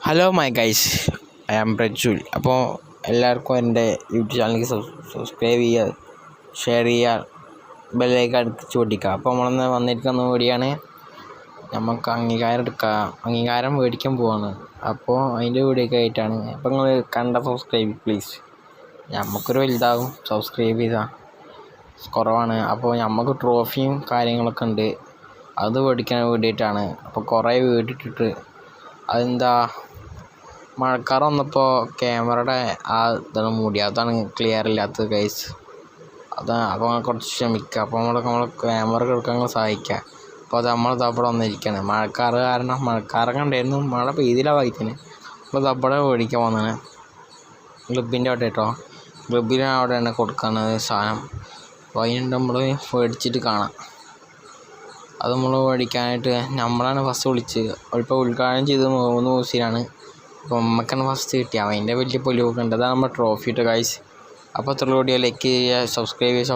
Hello my guys, I am Prajul. അപ്പോൾ എല്ലാവർക്കും എൻ്റെ യൂട്യൂബ് ചാനലിലേക്ക് സബ്സ്ക്രൈബ് ചെയ്യുക, ഷെയർ ചെയ്യുക, ബെല്ലൈക്കൺ അടിച്ച് പൊട്ടിക്കുക. അപ്പോൾ നമ്മളന്ന് വന്നിരിക്കുന്ന വീഡിയോയാണ് നമുക്ക് അംഗീകാരം മേടിക്കാൻ പോവാണ്. അപ്പോൾ അതിൻ്റെ വീഡിയോ ഒക്കെ ആയിട്ടാണ്. അപ്പോൾ നിങ്ങൾ കണ്ട സബ്സ്ക്രൈബ് പ്ലീസ്. നമുക്കൊരു വലുതാകും സബ്സ്ക്രൈബ് ചെയ്താൽ കുറവാണ്. അപ്പോൾ നമുക്ക് ട്രോഫിയും കാര്യങ്ങളൊക്കെ ഉണ്ട്, അത് മേടിക്കാൻ വേണ്ടിയിട്ടാണ്. അപ്പോൾ കുറേ വീടിട്ടിട്ട് അതെന്താ മഴക്കാറ് വന്നപ്പോൾ ക്യാമറയുടെ ആ ഇതാണ് മൂടി, അതാണ് ക്ലിയർ ഇല്ലാത്തത് ഗൈസ്. അതാണ്. അപ്പോൾ കുറച്ച് ക്ഷമിക്കുക. അപ്പോൾ നമ്മൾ ക്യാമറ എടുക്കാൻ സഹായിക്കുക. അപ്പോൾ അത് നമ്മൾ അവിടെ വന്നിരിക്കുകയാണ്. മഴക്കാറ് കാരണം മഴക്കാറൊക്കെ ഉണ്ടായിരുന്നു, മഴ പെയ്തില്ല വായിത്തിന്. അപ്പോൾ അവിടെ മേടിക്കാൻ വന്നതാണ് ക്ലബിൻ്റെ അവിടെ കേട്ടോ. ക്ലബിന് അവിടെയാണ് കൊടുക്കുന്നത് സാധനം. അപ്പോൾ അതിനുണ്ട് നമ്മൾ മേടിച്ചിട്ട് കാണാം. അത് നമ്മൾ മേടിക്കാനായിട്ട് നമ്മളാണ് ഫസ്റ്റ് വിളിച്ചത്. ഇപ്പോൾ ഉദ്ഘാടനം ചെയ്ത് 3 ദിവസത്തിലാണ്. അപ്പോൾ നമുക്കാണ് ഫസ്റ്റ് കിട്ടിയത്. അതിൻ്റെ വലിയ പൊലിവൊക്കെ ഉണ്ട്. അതാണ് നമ്മുടെ ട്രോഫി കേട്ടോ ഗൈസ്. അപ്പോൾ അത്ര വീഡിയോ ലൈക്ക് ചെയ്യുക, സബ്സ്ക്രൈബ് ചെയ്യുക.